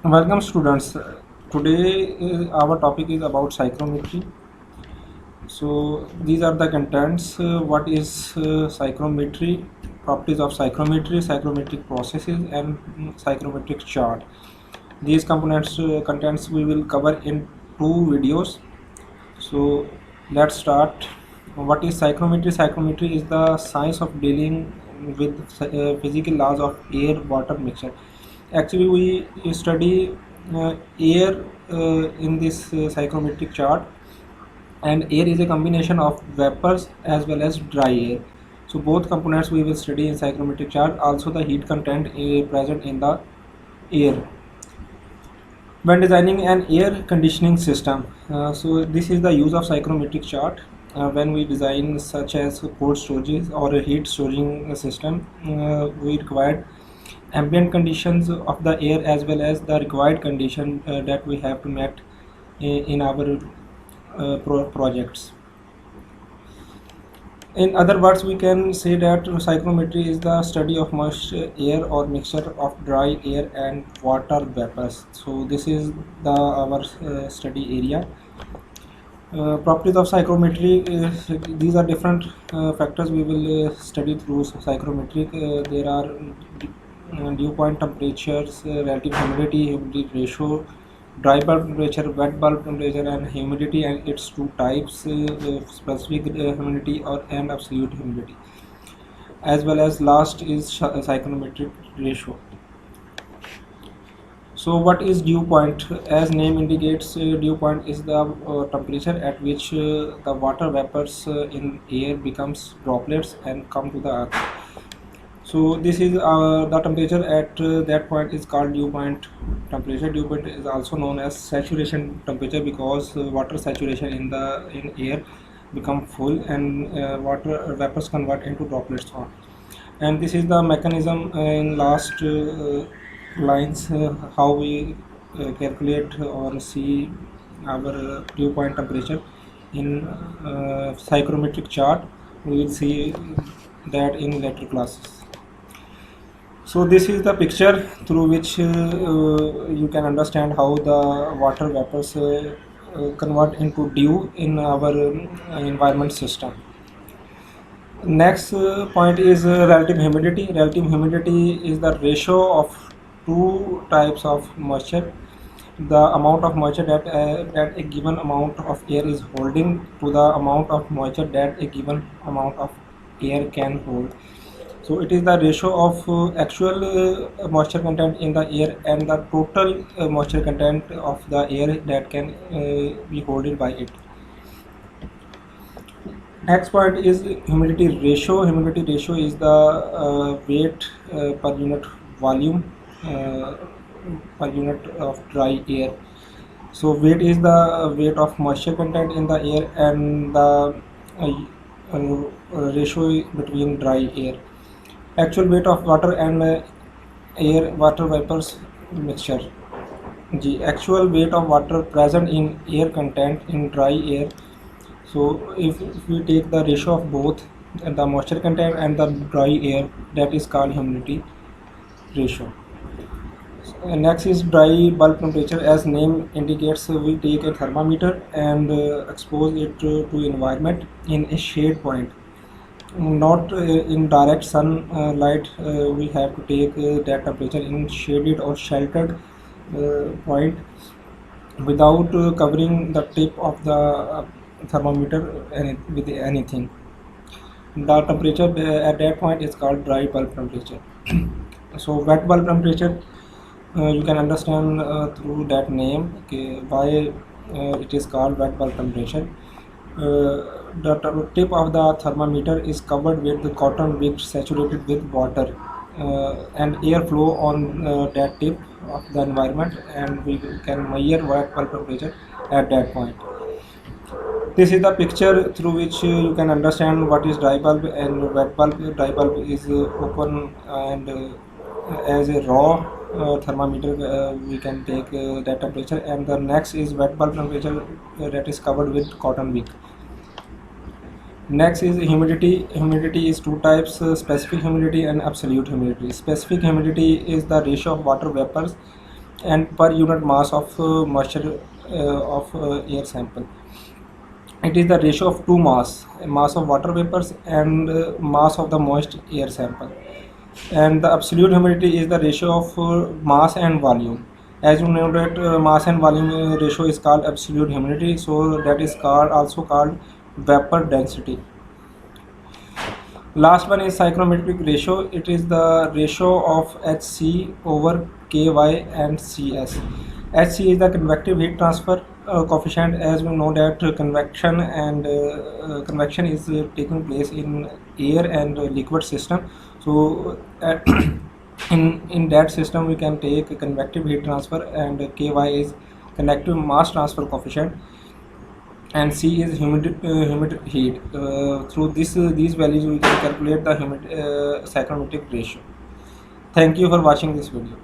Welcome students. Today our topic is about psychrometry. So these are the contents. What is psychrometry? Properties of psychrometry, psychrometric processes, and psychrometric chart. These components contents we will cover in two videos. So let's start. What is psychrometry? Psychrometry is the science of dealing with physical laws of air water mixture. Actually, we study air in this psychrometric chart, and air is a combination of vapors as well as dry air. So both components we will study in psychrometric chart. Also, the heat content present in the air when designing an air conditioning system. So this is the use of psychrometric chart when we design such as cold storage or a heat storing system. We require ambient conditions of the air as well as the required condition that we have to met in our projects. In other words, we can say that psychrometry is the study of moist air or mixture of dry air and water vapors. So this is the our study area. Properties of psychrometry. These are different factors we will study through psychrometry. There are dew point temperatures, relative humidity ratio, dry bulb temperature, wet bulb temperature, and humidity and its two types, specific humidity or and absolute humidity. As well as last is psychrometric ratio. So what is dew point? As name indicates, dew point is the temperature at which the water vapors in air becomes droplets and come to the earth. So this is the temperature at that point is called dew point temperature. Dew point is also known as saturation temperature because water saturation in air become full and water vapors convert into droplets form. And this is the mechanism in last lines how we calculate or see our dew point temperature in psychrometric chart. We will see that in later classes. So this is the picture through which you can understand how the water vapors convert into dew in our environment system. Next point is relative humidity. Relative humidity is the ratio of two types of moisture. The amount of moisture that a given amount of air is holding to the amount of moisture that a given amount of air can hold. So it is the ratio of actual moisture content in the air and the total moisture content of the air that can be holded by it. Next point is humidity ratio. Humidity ratio is the weight per unit volume per unit of dry air. So weight is the weight of moisture content in the air and the ratio between dry air. Actual weight of water and air water vapors mixture. The actual weight of water present in air content in dry air. So if we take the ratio of both the moisture content and the dry air, that is called humidity ratio. Next is dry bulb temperature. As name indicates, we take a thermometer and expose it to environment in a shade point, not in direct sunlight. We have to take that temperature in shaded or sheltered point without covering the tip of the thermometer with anything. The temperature at that point is called dry bulb temperature. So wet bulb temperature, you can understand through that name, okay, why it is called wet bulb temperature. The tip of the thermometer is covered with the cotton wick saturated with water and air flow on that tip of the environment, and we can measure wet bulb temperature at that point. This is the picture through which you can understand what is dry bulb and wet bulb. Dry bulb is open and as a raw thermometer we can take that temperature, and the next is wet bulb temperature that is covered with cotton wick. Next is humidity. Humidity is two types: specific humidity and absolute humidity. Specific humidity is the ratio of water vapors and per unit mass of moisture of air sample. It is the ratio of two mass of water vapors and mass of the moist air sample. And the absolute humidity is the ratio of mass and volume. As you know that mass and volume ratio is called absolute humidity, so that is also called vapor density. Last one is psychrometric ratio. It is the ratio of Hc over Ky and Cs. Hc is the convective heat transfer coefficient. As we know that convection is taking place in air and liquid system. So in that system we can take convective heat transfer, and Ky is convective mass transfer coefficient, and C is humid heat. Through these values we can calculate the psychrometric ratio. Thank you for watching this video.